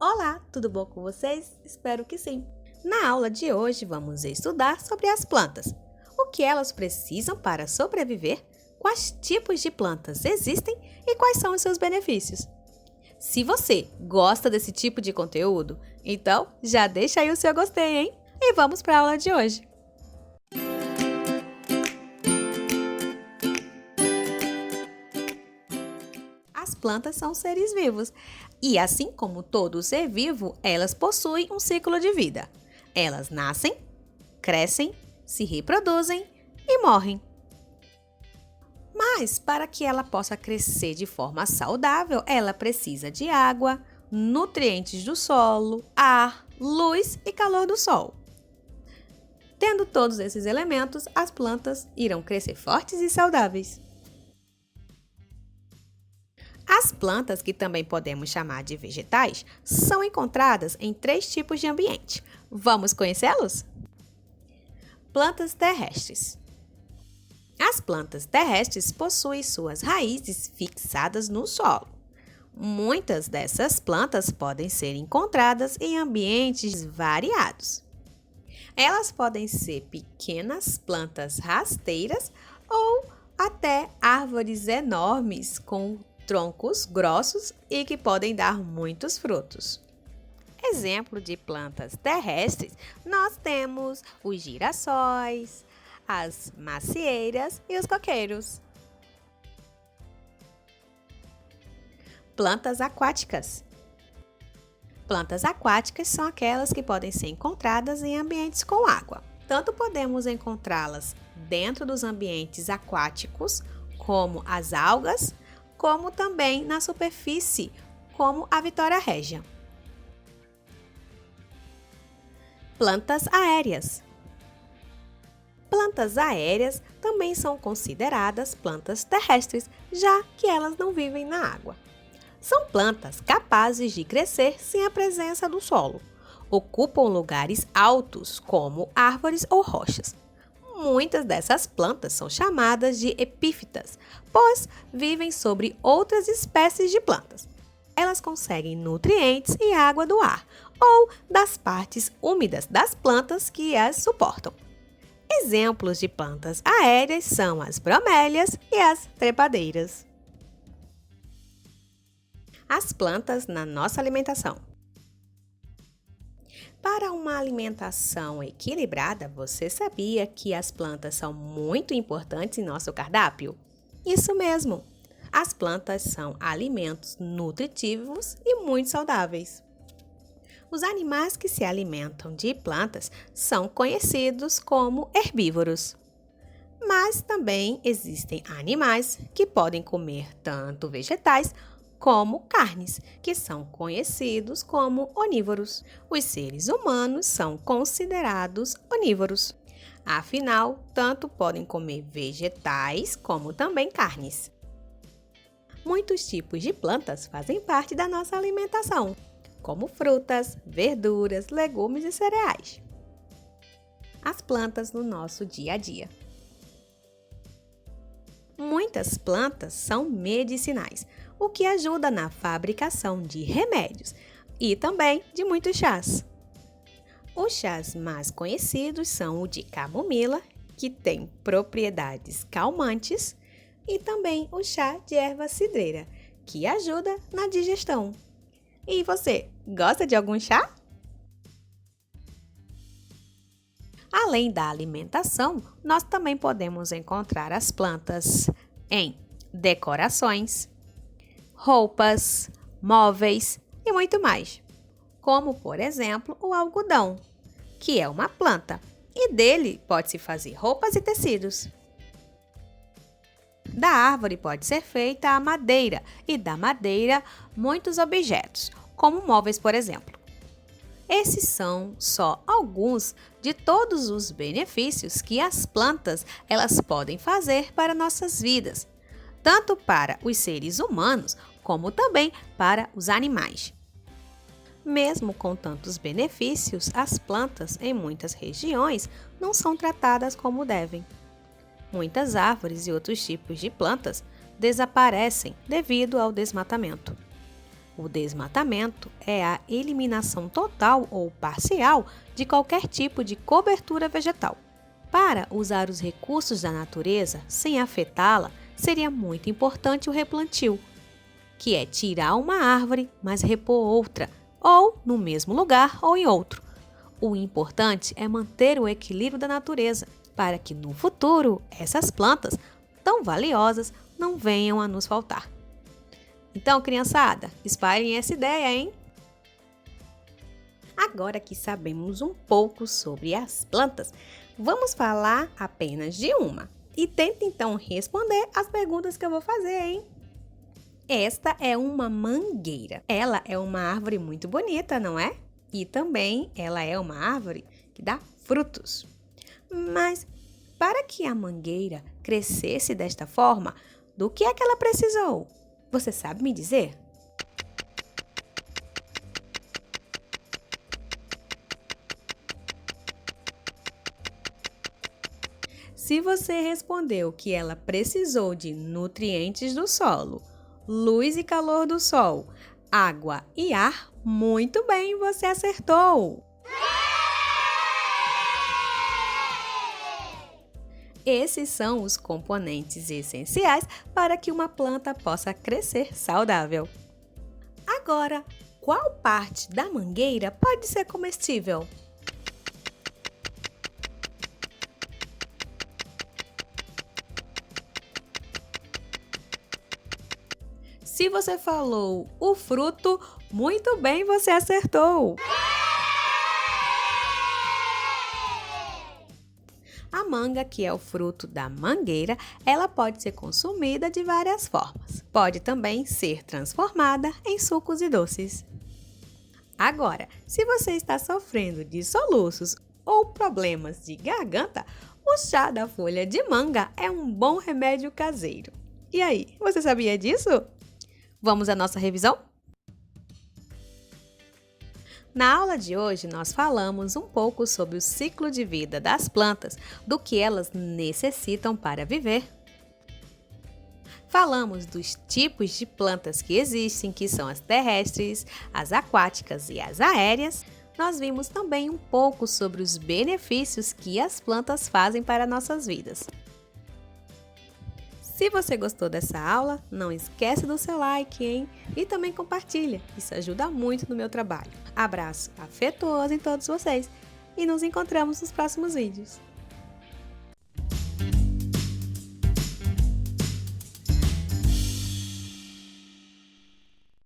Olá, tudo bom com vocês? Espero que sim! Na aula de hoje vamos estudar sobre as plantas. O que elas precisam para sobreviver, quais tipos de plantas existem e quais são os seus benefícios. Se você gosta desse tipo de conteúdo, então já deixa aí o seu gostei, hein? E vamos para a aula de hoje! As plantas são seres vivos e, assim como todo ser vivo, elas possuem um ciclo de vida. Elas nascem, crescem, se reproduzem e morrem. Mas, para que ela possa crescer de forma saudável, ela precisa de água, nutrientes do solo, ar, luz e calor do sol. Tendo todos esses elementos, as plantas irão crescer fortes e saudáveis. As plantas, que também podemos chamar de vegetais, são encontradas em 3 tipos de ambiente. Vamos conhecê-los? Plantas terrestres. As plantas terrestres possuem suas raízes fixadas no solo. Muitas dessas plantas podem ser encontradas em ambientes variados. Elas podem ser pequenas plantas rasteiras ou até árvores enormes com troncos grossos e que podem dar muitos frutos. Exemplo de plantas terrestres, nós temos os girassóis, as macieiras e os coqueiros. Plantas aquáticas. Plantas aquáticas são aquelas que podem ser encontradas em ambientes com água. Tanto podemos encontrá-las dentro dos ambientes aquáticos, como as algas, como também na superfície, como a Vitória régia. Plantas aéreas. Plantas aéreas também são consideradas plantas terrestres, já que elas não vivem na água. São plantas capazes de crescer sem a presença do solo. Ocupam lugares altos, como árvores ou rochas. Muitas dessas plantas são chamadas de epífitas, pois vivem sobre outras espécies de plantas. Elas conseguem nutrientes e água do ar ou das partes úmidas das plantas que as suportam. Exemplos de plantas aéreas são as bromélias e as trepadeiras. As plantas na nossa alimentação. Para uma alimentação equilibrada, você sabia que as plantas são muito importantes em nosso cardápio? Isso mesmo! As plantas são alimentos nutritivos e muito saudáveis. Os animais que se alimentam de plantas são conhecidos como herbívoros. Mas também existem animais que podem comer tanto vegetais como carnes, que são conhecidos como onívoros. Os seres humanos são considerados onívoros. Afinal, tanto podem comer vegetais como também carnes. Muitos tipos de plantas fazem parte da nossa alimentação, como frutas, verduras, legumes e cereais. As plantas no nosso dia a dia. Muitas plantas são medicinais, o que ajuda na fabricação de remédios e também de muitos chás. Os chás mais conhecidos são o de camomila, que tem propriedades calmantes, e também o chá de erva cidreira, que ajuda na digestão. E você, gosta de algum chá? Além da alimentação, nós também podemos encontrar as plantas em decorações, roupas, móveis e muito mais. Como, por exemplo, o algodão, que é uma planta, e dele pode-se fazer roupas e tecidos. Da árvore pode ser feita a madeira, e da madeira muitos objetos, como móveis, por exemplo. Esses são só alguns de todos os benefícios que as plantas elas podem fazer para nossas vidas, tanto para os seres humanos como também para os animais. Mesmo com tantos benefícios, as plantas em muitas regiões não são tratadas como devem. Muitas árvores e outros tipos de plantas desaparecem devido ao desmatamento. O desmatamento é a eliminação total ou parcial de qualquer tipo de cobertura vegetal. Para usar os recursos da natureza sem afetá-la, seria muito importante o replantio, que é tirar uma árvore, mas repor outra, ou no mesmo lugar ou em outro. O importante é manter o equilíbrio da natureza, para que no futuro essas plantas tão valiosas não venham a nos faltar. Então, criançada, espalhem essa ideia, hein? Agora que sabemos um pouco sobre as plantas, vamos falar apenas de uma. E tenta então responder as perguntas que eu vou fazer, hein? Esta é uma mangueira. Ela é uma árvore muito bonita, não é? E também ela é uma árvore que dá frutos. Mas para que a mangueira crescesse desta forma, do que é que ela precisou? Você sabe me dizer? Se você respondeu que ela precisou de nutrientes do solo, luz e calor do sol, água e ar, muito bem, você acertou! Esses são os componentes essenciais para que uma planta possa crescer saudável. Agora, qual parte da mangueira pode ser comestível? Se você falou o fruto, muito bem, você acertou! A manga, que é o fruto da mangueira, ela pode ser consumida de várias formas. Pode também ser transformada em sucos e doces. Agora, se você está sofrendo de soluços ou problemas de garganta, o chá da folha de manga é um bom remédio caseiro. E aí, você sabia disso? Vamos à nossa revisão? Na aula de hoje, nós falamos um pouco sobre o ciclo de vida das plantas, do que elas necessitam para viver. Falamos dos tipos de plantas que existem, que são as terrestres, as aquáticas e as aéreas. Nós vimos também um pouco sobre os benefícios que as plantas fazem para nossas vidas. Se você gostou dessa aula, não esquece do seu like, hein? E também compartilha, isso ajuda muito no meu trabalho. Abraço afetuoso em todos vocês e nos encontramos nos próximos vídeos.